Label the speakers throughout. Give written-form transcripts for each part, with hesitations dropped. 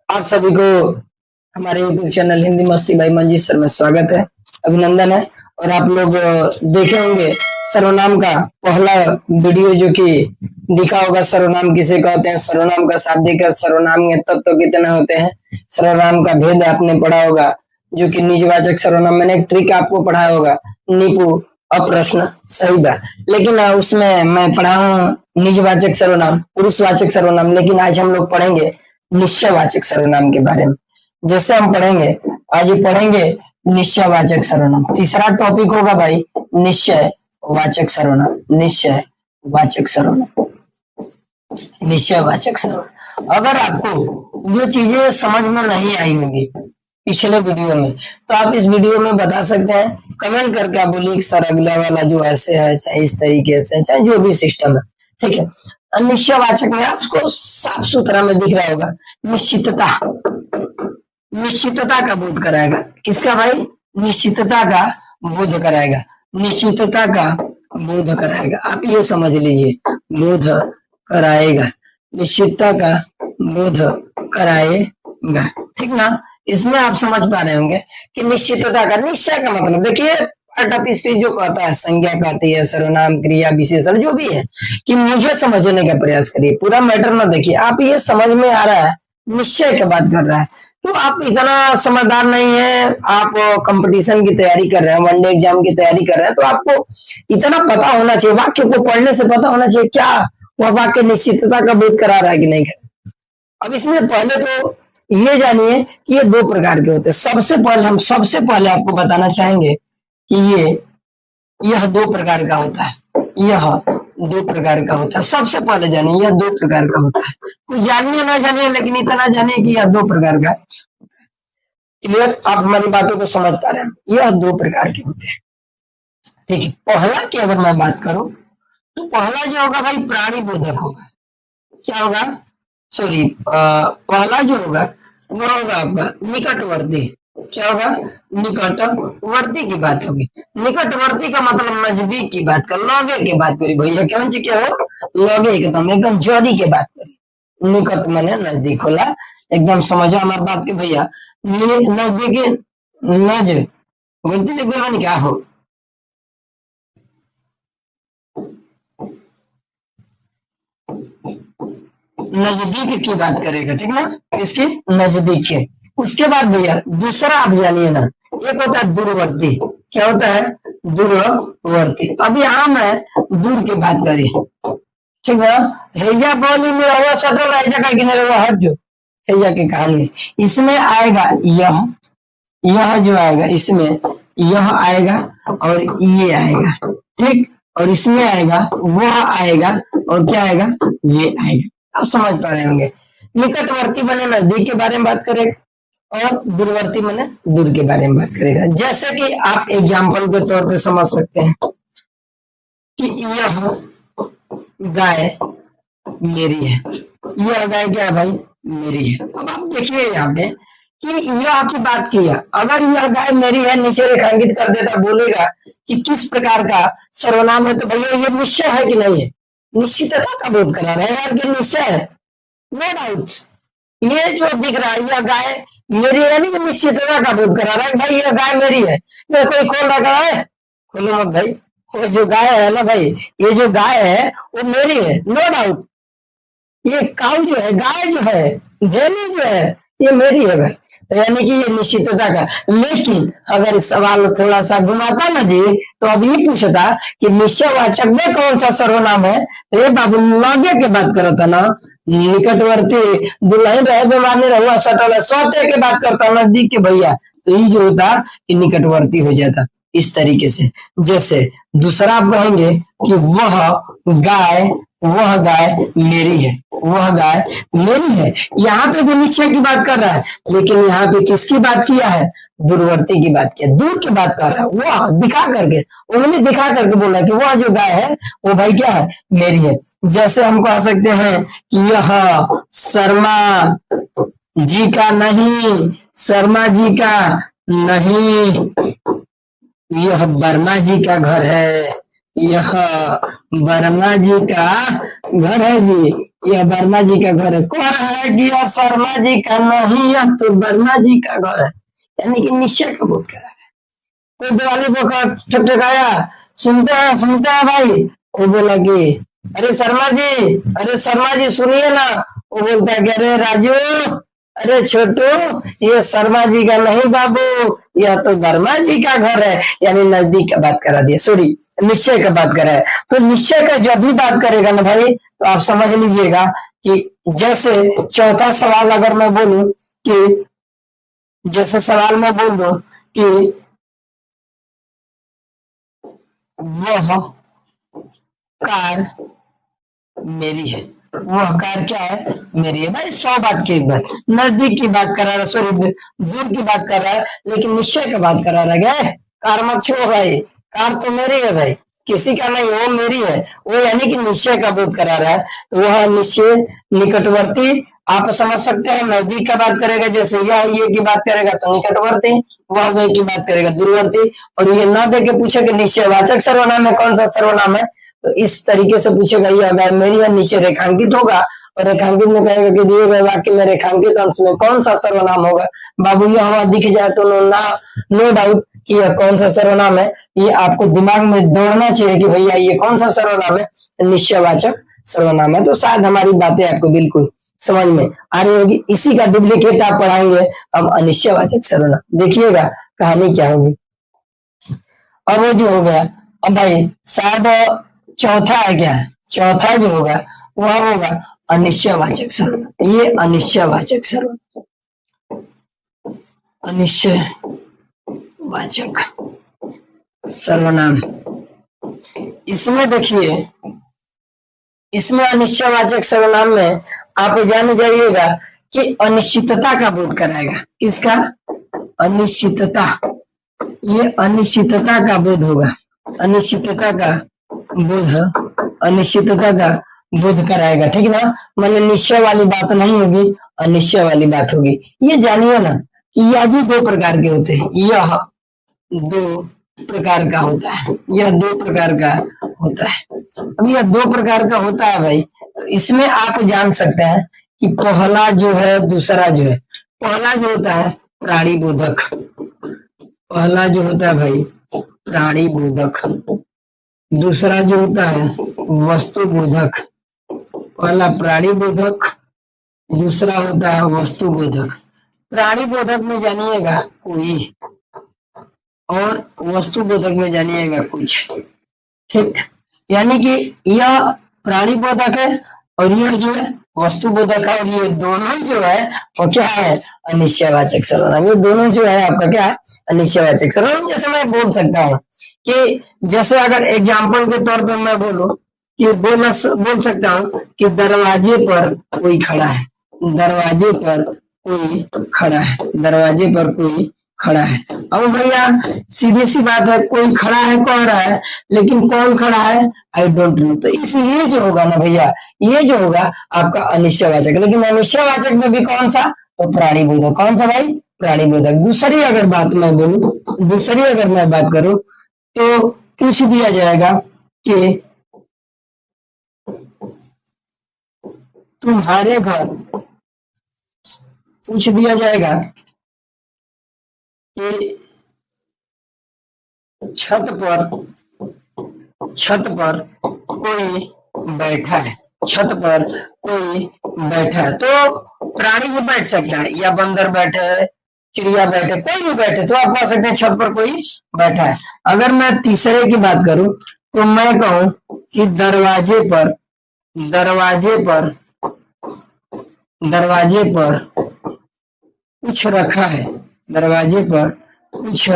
Speaker 1: आप सभी को हमारे YouTube चैनल हिंदी मस्ती भाई मंजीत सर में स्वागत है, अभिनंदन है। और आप लोग देखे होंगे सर्वनाम का पहला वीडियो जो कि दिखा होगा। सर्वनाम किसे कहते हैं, सर्वनाम का शाब्दिक अर्थ, सर्वनाम के तत्व कितने होते हैं, सर्वनाम का भेद आपने पढ़ा होगा। जो कि निजवाचक सर्वनाम, मैंने एक ट्रिक आपको पढ़ाया होगा, निपु अप्रश्न सही बा। लेकिन उसमें मैं पढ़ा हूँ निजवाचक सर्वनाम, पुरुषवाचक सर्वनाम। लेकिन आज हम लोग पढ़ेंगे निश्चयवाचक सर्वनाम के बारे में। जैसे हम पढ़ेंगे, आज ये पढ़ेंगे निश्चयवाचक सर्वनाम। तीसरा टॉपिक होगा भाई निश्चयवाचक सर्वनाम, निश्चयवाचक सर्वनाम, निश्चयवाचक सर्वनाम। अगर आपको जो चीजें समझ में नहीं आई होंगी पिछले वीडियो में, तो आप इस वीडियो में बता सकते हैं, कमेंट करके आप बोलिए सर अगला वाला जो ऐसे है, चाहे इस तरीके से, चाहे जो भी सिस्टम है, ठीक है। निश्चयवाचक में आपको साफ सुथरा में दिख रहा होगा निश्चितता, निश्चितता का बोध कराएगा। किसका भाई? निश्चितता का बोध कराएगा, निश्चितता का बोध कराएगा। आप ये समझ लीजिए, बोध कराएगा, निश्चितता का बोध कराएगा, ठीक ना। इसमें आप समझ पा रहे होंगे कि निश्चितता का, निश्चय का मतलब देखिए, जो कहता है, संज्ञा कहती है, सर्वनाम, क्रिया, विशेषण जो भी है, कि मुझे समझने का प्रयास करिए, पूरा मैटर ना देखिए। आप ये समझ में आ रहा है, निश्चय की बात कर रहा है, तो आप इतना समझदार नहीं है, आप कंपटीशन की तैयारी कर रहे हैं, वनडे एग्जाम की तैयारी कर रहे हैं, तो आपको इतना पता होना चाहिए, वाक्य को पढ़ने से पता होना चाहिए क्या वह वाक्य निश्चितता का बोध करा रहा है कि नहीं कर रहा। अब इसमें पहले तो ये जानिए कि ये दो प्रकार के होते हैं। सबसे पहले आपको बताना चाहेंगे कि यह दो प्रकार का होता है, यह दो प्रकार का होता है। सबसे पहले जानिए यह दो प्रकार का होता है। कुछ जानिए ना जानिए, लेकिन इतना जानिए कि यह दो प्रकार का। क्लियर? आप हमारी बातों को समझ पा रहे हैं? यह दो प्रकार के होते हैं, ठीक है। पहला की अगर मैं बात करूं तो पहला जो होगा भाई प्राणी बोधक होगा। क्या होगा? सॉरी, पहला जो होगा वो होगा आपका निकटवर्ती। क्या होगा? निकटवर्ती की बात होगी। निकटवर्ती का मतलब नजदीक की बात कर, लगे की बात करी भैया, क्यों जी? क्या हो? लगे एकदम जोड़ी की बात करी। निकट माने नजदीक होला, एकदम समझो हमारी बात के भैया। नजदीक नज बोलती लिख बोल क्या हो, नजदीक की बात करेगा, ठीक ना, इसके नजदीक के। उसके बाद भैया दूसरा आप जानिए ना, एक होता है दूरवर्ती। क्या होता है? दूरवर्ती। अब यहाँ मैं दूर की बात करी, ठीक है। हैजा बोली में हुआ सकल, हैजा का गिने हुआ हट जो हैजा की कहानी, इसमें आएगा यह जो आएगा, इसमें यह आएगा और ये आएगा, ठीक। और इसमें आएगा, वह आएगा, और क्या आएगा? ये आएगा। आप समझ पा रहे होंगे। निकटवर्ती बने नजदीक के बारे में बात करेगा, और दूरवर्ती बने दूर के बारे में बात करेगा। जैसे कि आप एग्जाम्पल के तौर पे समझ सकते हैं कि यह गाय मेरी है। यह गाय क्या है भाई? मेरी है। अब आप देखिए यहाँ पे कि यह आपकी बात की है। अगर यह गाय मेरी है नीचे रेखांकित कर देता, बोलेगा कि किस प्रकार का सर्वनाम है, तो भैया ये निश्चय है कि नहीं है? निश्चितता का बोध करा रहा है यार, कि निश्चय है, नो डाउट। ये जो दिख रहा है, यह गाय मेरी है, नहीं, निश्चितता का बोध करा रहा है भाई, यह गाय मेरी है। तो कोई खोल रखा है? खोलो मत भाई। वो जो गाय है ना भाई, ये जो गाय है वो मेरी है, नो डाउट। ये काऊ जो है, गाय जो है, धेनु जो है, ये मेरी है भाई। यानी कि ये निश्चितता का। लेकिन अगर इस सवाल थोड़ा सा घुमाता ना जी, तो अब ये पूछता कि निश्चयवाचक में कौन सा सर्वनाम है, तो ये बाबू लगे के बात करता ना, निकटवर्ती दुल्हन रहे बेमानी रहुआ सटल सौते के बात करता, नजदीक के भैया, तो ये जो होता कि निकटवर्ती हो जाता इस तरीके से। जैसे दूसरा आप कहेंगे कि वह गाय मेरी है, वह गाय मेरी है। यहाँ पे भी निश्चय की बात कर रहा है, लेकिन यहाँ पे किसकी बात किया है? दूरवर्ती की बात किया, दूर की बात कर रहा है। वह दिखा करके, उन्होंने दिखा करके बोला कि वह जो गाय है वो भाई क्या है? मेरी है। जैसे हम कह सकते हैं कि यह शर्मा जी का नहीं, शर्मा जी का नहीं, यह वर्मा जी का घर है, यह वर्मा जी का घर है जी, यह वर्मा जी का घर है। कह रहा है कि यह शर्मा जी का नहीं, यह तो वर्मा जी का घर है, यानी कि निश्चय का बोध करा है। कोई दिवाली पर ठकठकाया, सुनते हैं भाई। वो बोला कि अरे शर्मा जी, अरे शर्मा जी सुनिए ना। वो बोलता है कि अरे राजू, अरे छोटू, ये शर्मा जी का नहीं बाबू, यह तो वर्मा जी का घर है, यानी नजदीक का बात करा दिया, सॉरी निश्चय का बात करा है। तो निश्चय का जब भी बात करेगा ना भाई, तो आप समझ लीजिएगा कि जैसे चौथा सवाल अगर मैं बोलूं कि, जैसे सवाल मैं बोल दूं कि वह कार मेरी है, वह कार क्या है, मेरी है। भाई 100 बात की एक बात, नजदीक की बात करा रहा, सॉरी दूर की बात कर रहा है, लेकिन निश्चय का बात करा रहा है। कार मत छुओ भाई, कार तो मेरी है भाई, किसी का नहीं, वो मेरी है। वो यानी कि निश्चय का बोध करा रहा है। वह निश्चय निकटवर्ती, आप समझ सकते हैं, नजदीक का बात करेगा, जैसे यह ये की बात करेगा तो निकटवर्ती, वह की बात करेगा दूरवर्ती। और ये ना दे के पूछे कि निश्चयवाचक सर्वनाम है, कौन सा सर्वनाम है, तो इस तरीके से पूछेगा, ये अगर मेरी है नीचे रेखांकित होगा, और रेखांकित में कहेगा कि दिए गए वाक्य में रेखांकित अंश में कौन सा सर्वनाम होगा। बाबू यह हवा दिख जाए तो नो डाउट कि यह कौन सा सर्वनाम है, ये आपको दिमाग में दौड़ना चाहिए कि भैया ये कौन सा सर्वनाम है, निश्चयवाचक सर्वनाम है। तो शायद हमारी बातें आपको बिल्कुल समझ में आ रही होगी। इसी का डुप्लीकेट आप पढ़ाएंगे अब अनिश्चयवाचक सर्वनाम, देखिएगा कहानी क्या होगी। अब वो जो हो गया, अब भाई शायद चौथा है, क्या चौथा जो होगा वह होगा अनिश्चयवाचक सर्वनाम। ये अनिश्चयवाचक सर्वनाम, अनिश्चयवाचक सर्वनाम। इसमें देखिए, इसमें अनिश्चयवाचक सर्वनाम में आप जान जाइएगा कि अनिश्चितता का बोध कराएगा। किसका, अनिश्चितता, ये अनिश्चितता का बोध होगा, अनिश्चितता का बोध, अनिश्चितता का बोध कराएगा, ठीक ना। मतलब निश्चय वाली बात नहीं होगी, अनिश्चय वाली बात होगी। ये जानिए ना कि यह भी दो प्रकार के होते हैं, यह दो प्रकार का होता है, यह दो प्रकार का होता है। अब यह दो प्रकार का होता है भाई, तो इसमें आप जान सकते हैं कि पहला जो है, दूसरा जो है, पहला जो होता है प्राणी बोधक, पहला जो होता है भाई प्राणी बोधक, दूसरा जो होता है वस्तु बोधक। पहला प्राणी बोधक, दूसरा होता है वस्तु बोधक। प्राणी बोधक में जानिएगा कोई, और वस्तु बोधक में जानिएगा कुछ, ठीक। यानी कि यह प्राणी बोधक है और यह जो है वस्तु बोधक है, और ये दोनों जो है वो क्या है, अनिश्चयवाचक सर्वनाम। ये दोनों जो है आपका क्या है, अनिश्चयवाचक सर्वनाम। जैसे मैं बोल सकता हूँ कि, जैसे अगर एग्जाम्पल के तौर पर मैं बोलूं कि बोल सकता हूँ कि दरवाजे पर कोई खड़ा है, दरवाजे पर कोई खड़ा है, दरवाजे पर कोई खड़ा है। अब भैया सीधी सी बात है, कोई खड़ा है कह रहा है, लेकिन कौन खड़ा है आई डोंट नो। तो इसलिए जो होगा ना भैया, ये जो होगा आपका अनिश्चयवाचक। लेकिन अनिश्चयवाचक में भी कौन सा, तो प्राणी बोधक। कौन सा भाई, प्राणी बोधक। दूसरी अगर बात मैं बोलूं, दूसरी अगर मैं बात करूं तो पूछ दिया जाएगा कि तुम्हारे घर, पूछ दिया जाएगा कि छत पर कोई बैठा है, छत पर कोई बैठा है। तो प्राणी भी बैठ सकता है, या बंदर बैठे, चिड़िया बैठे, कोई भी बैठे, तो आप कह सकते हैं छत पर कोई बैठा है। अगर मैं तीसरे की बात करूं तो मैं कहूं कि दरवाजे पर कुछ रखा है, दरवाजे पर कुछ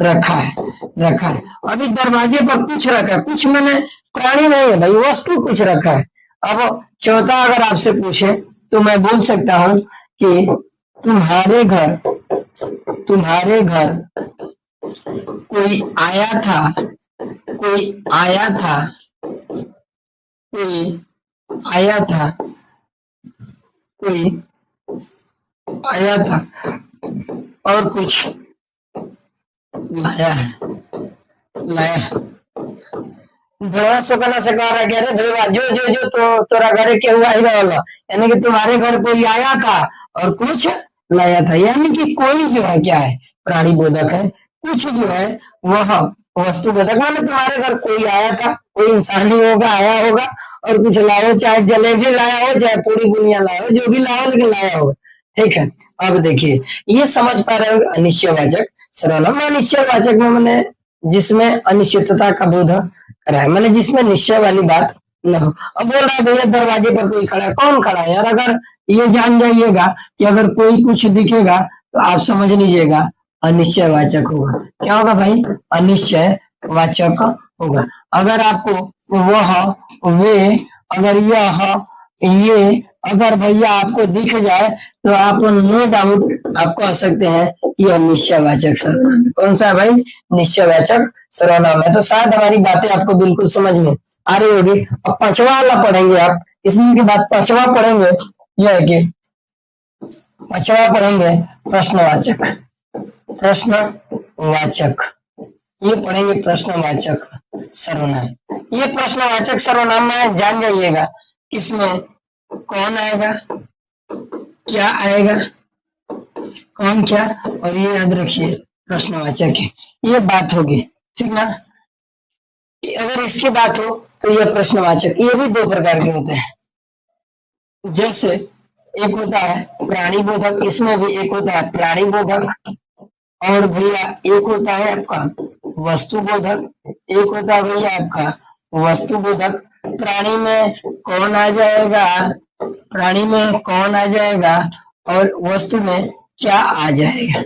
Speaker 1: रखा है। अभी दरवाजे पर कुछ रखा है, कुछ मैंने प्राणी नहीं है भाई, वस्तु कुछ रखा है। अब चौथा अगर आपसे पूछे तो मैं बोल सकता हूं कि तुम्हारे घर कोई आया था, कोई आया था, कोई आया था, कोई आया था और कुछ लाया है, भड़वा सकला से कह रहा है कि अरे भैया जो जो जो तो तोरा घरे के हुआ ही रहल, यानी कि तुम्हारे घर कोई आया था और कुछ लाया था, यानी कि कोई जो है क्या है, प्राणी बोधक है, कुछ जो है वह वस्तु बोधक, माने तुम्हारे घर कोई आया था, कोई इंसान ही होगा, आया होगा और कुछ लाओ, चाहे जलेबी लाया हो चाहे पूरी बुनिया लाया हो, जो भी लाओ लेकिन लाया हो। ठीक है। अब देखिए ये समझ पा रहे हो अनिश्चयवाचक सर्वनाम। अनिश्चयवाचक में मैंने जिसमें अनिश्चितता का बोध करा है, मैंने जिसमें निश्चय वाली बात न हो। अब बोल रहा है भैया दरवाजे पर कोई खड़ा है, कौन खड़ा है यार? अगर ये जान जाइएगा कि अगर कोई कुछ दिखेगा तो आप समझ लीजिएगा अनिश्चयवाचक होगा। क्या होगा भाई? अनिश्चयवाचक होगा। अगर आपको वह, वे, अगर यह, ये, अगर भैया आपको दिख जाए तो आप नो डाउट आप कह सकते हैं यह निश्चयवाचक सर्वनाम है। कौन सा है भाई? निश्चयवाचक सर्वनाम है। तो शायद हमारी बातें आपको बिल्कुल समझ में आ रही होगी। अब पांचवा वाला पढ़ेंगे आप, इसमें के बाद पांचवा पढ़ेंगे यह है कि पांचवा पढ़ेंगे प्रश्नवाचक। प्रश्नवाचक ये पढ़ेंगे प्रश्नवाचक सर्वनाम। ये प्रश्नवाचक सर्वनाम में जान जाइएगा किसमें कौन आएगा, क्या आएगा, कौन क्या, और ये याद रखिए प्रश्नवाचक है, ये बात होगी। ठीक ना? अगर इसकी बात हो तो ये प्रश्नवाचक, ये भी दो प्रकार के होते हैं। जैसे एक होता है प्राणी बोधक, इसमें भी एक होता है प्राणी बोधक, और भैया एक होता है आपका वस्तु बोधक, एक होता है भैया आपका वस्तु बोधक। प्राणी में कौन आ जाएगा, प्राणी में कौन आ जाएगा और वस्तु में क्या आ जाएगा।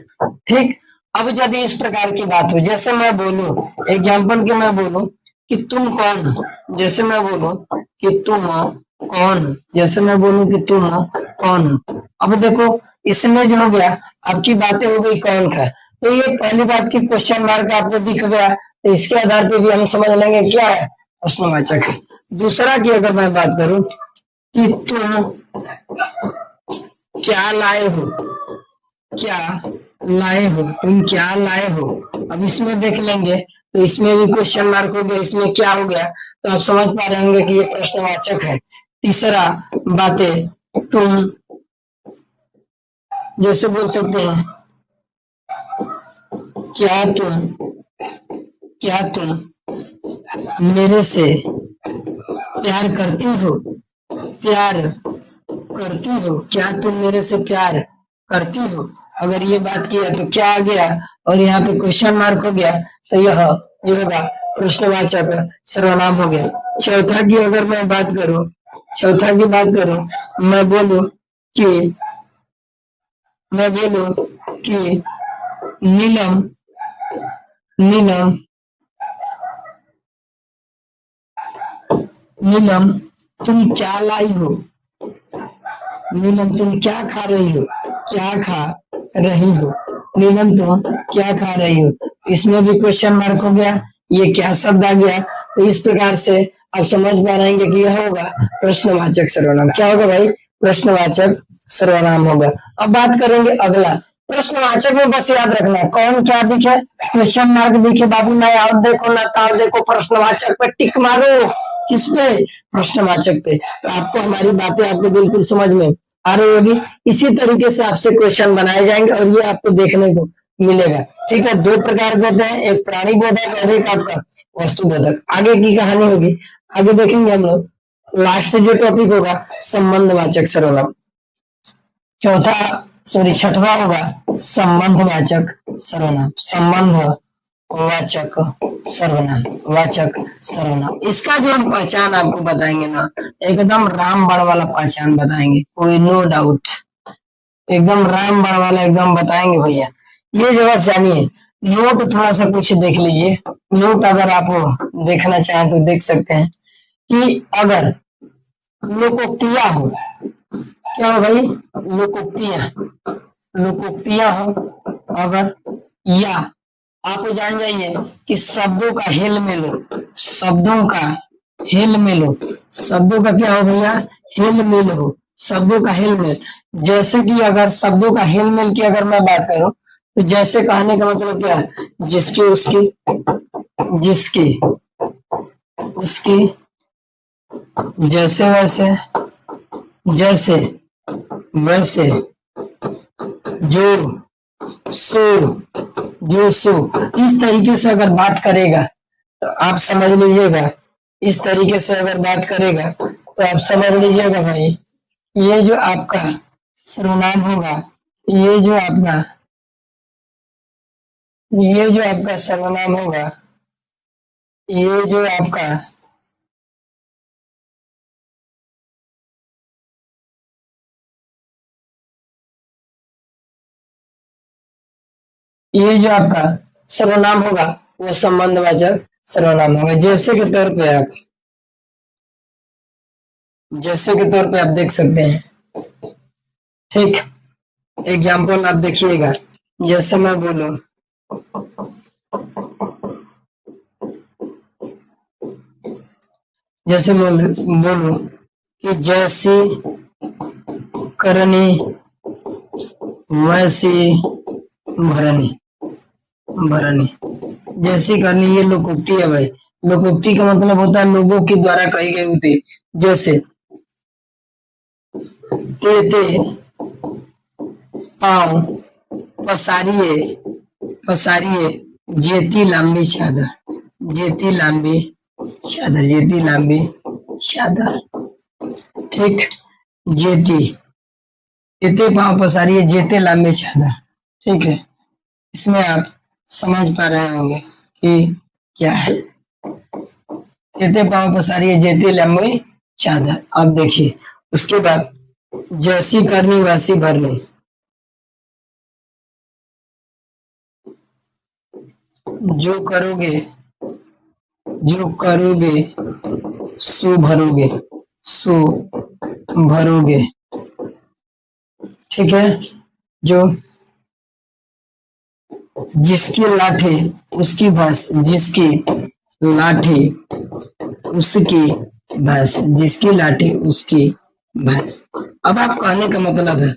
Speaker 1: ठीक। अब यदि इस प्रकार की बात हो, जैसे मैं बोलूं एग्जाम्पल के, मैं बोलूं कि तुम कौन हो, जैसे मैं बोलूं कि तुम कौन हो, जैसे मैं बोलूं कि तुम कौन हो। अब देखो इसमें जो हो गया आपकी बातें हो गई कौन का, तो ये पहली बात की क्वेश्चन मार्क आपको दिख गया, तो इसके आधार पे भी हम समझ लेंगे क्या है, प्रश्नवाचक है। दूसरा की अगर मैं बात करूं कि तुम क्या लाए हो, क्या लाए हो, तुम क्या लाए हो। अब इसमें देख लेंगे तो इसमें भी क्वेश्चन मार्क हो गया, इसमें क्या हो गया, तो आप समझ पा रहे होंगे कि ये प्रश्नवाचक है। तीसरा बातें तुम, जैसे बोल सकते हैं क्या तुम मेरे से प्यार करती हो, प्यार करती हो, क्या तुम मेरे से प्यार करती हो। अगर ये बात किया तो क्या आ गया और यहाँ पे क्वेश्चन मार्क हो गया, तो यह होगा प्रश्नवाचक सर्वनाम हो गया। चौथा की अगर मैं बात करूं, चौथा की बात करूं, मैं बोलूं कि नीलम, नीलम, नीलम तुम क्या लाई हो, नीलम तुम क्या खा रही हो, क्या खा रही हो, नीलम तुम क्या खा रही हो। इसमें भी क्वेश्चन मार्क हो गया, ये क्या शब्द आ गया। तो इस प्रकार से आप समझ पा रहे हैं कि यह होगा प्रश्नवाचक सर्वनाम। क्या होगा भाई? प्रश्नवाचक सर्वनाम होगा। अब बात करेंगे अगला। प्रश्नवाचक में बस याद रखना कौन क्या दिखे, क्वेश्चन मार्क दिखे बाबू, ना आओ देखो ना ताओ देखो, प्रश्नवाचक पे टिक मारो। किस पे? प्रश्नवाचक पे। तो आपको हमारी बातें आपको बिल्कुल समझ में आ रही होगी। इसी तरीके से आपसे क्वेश्चन बनाए जाएंगे और ये आपको देखने को मिलेगा। ठीक है। दो प्रकार के होते हैं, एक प्राणी बोधक और एक आपका वस्तु बोधक। आगे की कहानी होगी, आगे देखेंगे हम लोग। लास्ट जो टॉपिक होगा संबंधवाचक सर्वनाम। चौथा सॉरी छठवा होगा संबंधवाचक सर्वनाम। संबंध वाचक सर्वनाम, वाचक सर्वनाम। इसका जो हम पहचान आपको बताएंगे ना, एकदम रामबाण वाला पहचान बताएंगे, कोई नो डाउट, एकदम रामबाण वाला एकदम बताएंगे भैया। ये जगह जानिए। नोट थोड़ा सा कुछ देख लीजिए, नोट अगर आप देखना चाहें तो देख सकते हैं कि अगर लोकोक्तियां हो, क्या हो भाई? लोकोक्तियां, लोकोक्तियां हो अगर, या आप जान जाइए कि शब्दों का हेल मेल हो, शब्दों का हेल मेल हो, शब्दों का क्या हो भैया? हेल मेल हो, शब्दों का हेल मेल। जैसे कि अगर शब्दों का हेल मेल की अगर मैं बात करूं तो जैसे कहने का मतलब क्या है? जिसकी उसकी, जिसकी उसकी, जैसे वैसे, जैसे वैसे, जो सो, जो सो, इस तरीके से अगर बात करेगा तो आप समझ लीजिएगा, इस तरीके से अगर बात करेगा तो आप समझ लीजिएगा भाई, ये जो आपका सर्वनाम होगा, ये जो आपका ये जो आपका सर्वनाम होगा, ये जो आपका ये जो आपका सर्वनाम होगा वो संबंधवाचक सर्वनाम होगा। जैसे के तौर पे आप देख सकते हैं, ठीक। एग्जाम्पल आप देखिएगा, जैसे मैं बोलूं, जैसे बोलूं कि जैसी करनी वैसी भरनी, भरनी, जैसी करनी, ये लोकोक्ति है भाई। लोकोक्ति का मतलब होता है लोगों के द्वारा कही गई होती। जैसे ते पाँव पसारिए, पसारिए जेती लांबी चादर, जेती लांबी चादर, जेती लांबी चादर, ठीक। जेती, जेते पाँव पसारिए जेते लांबी चादर, ठीक है। इसमें आप समझ पा रहे होंगे कि क्या है। जेते पाँव पसारिए जेते लंबी चादर। अब देखिए उसके बाद जैसी करनी वैसी भरनी, जो करोगे, जो करोगे सो भरोगे, सो भरोगे, ठीक है। जो जिसकी लाठी उसकी भैंस, जिसकी लाठी उसकी भैंस, जिसकी लाठी उसकी भैंस। अब आप कहने का मतलब है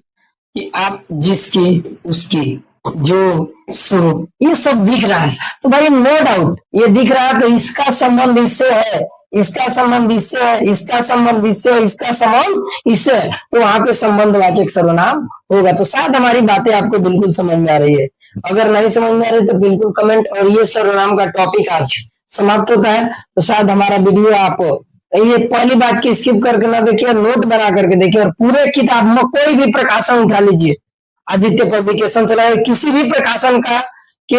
Speaker 1: कि आप जिसकी, उसकी, जो, सो, ये सब दिख रहा है तो भाई नो डाउट ये दिख रहा है तो इसका संबंध इससे है, इसका संबंध इससे है, इसका संबंध इससे है, इसका संबंध इससे है, तो वहां पे संबंधवाचक सर्वनाम होगा। तो शायद हमारी बातें आपको बिल्कुल समझ में आ रही है। अगर नहीं समझ में आ रही तो बिल्कुल कमेंट। और ये सर्वनाम का टॉपिक आज समाप्त होता है। तो शायद हमारा वीडियो आप ये पहली बात की स्किप करके ना देखिए, नोट बना करके देखिए और पूरे किताब में कोई भी प्रकाशन उठा लीजिए, आदित्य पब्लिकेशन चला है, किसी भी प्रकाशन का के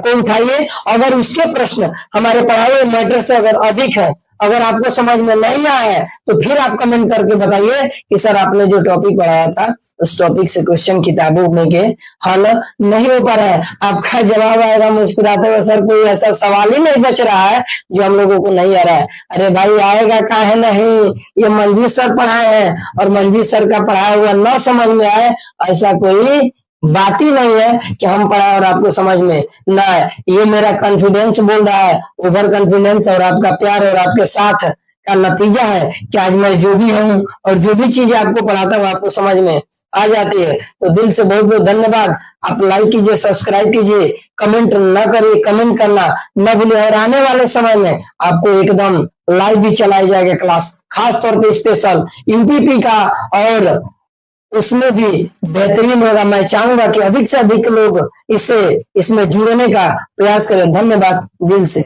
Speaker 1: को उठाइए। अगर उसके प्रश्न हमारे पढ़ाई हुए मैटर से अगर अधिक है, अगर आपको समझ में नहीं आया है तो फिर आप कमेंट करके बताइए कि सर आपने जो टॉपिक पढ़ाया था उस टॉपिक से क्वेश्चन किताबों में के हल नहीं हो पा रहा है। आपका जवाब आएगा मुस्कुराते हुए, सर कोई ऐसा सवाल ही नहीं बच रहा है जो हम लोगों को नहीं आ रहा है। अरे भाई आएगा काहे नहीं, ये मंजीत सर पढ़ाए हैं और मंजीत सर का पढ़ाया हुआ न समझ में आए ऐसा कोई बात ही नहीं है कि हम पढ़ाए और आपको समझ में ना आए। ये मेरा कॉन्फिडेंस बोल रहा है, ओवर कॉन्फिडेंस और आपका प्यार और आपके साथ का नतीजा है कि आज मैं जो भी हूँ और जो भी चीजें आपको पढ़ाता हूँ आपको समझ में आ जाती है। तो दिल से बहुत बहुत धन्यवाद। आप लाइक कीजिए, सब्सक्राइब कीजिए, कमेंट न करिए, कमेंट करना न भूलिए। और आने वाले समय में आपको एकदम लाइव भी चलाई जाएगा क्लास, खास तौर पे स्पेशल यूपीपी का, और उसमें भी बेहतरीन होगा। मैं चाहूंगा कि अधिक से अधिक लोग इससे इसमें जुड़ने का प्रयास करें। धन्यवाद दिल से।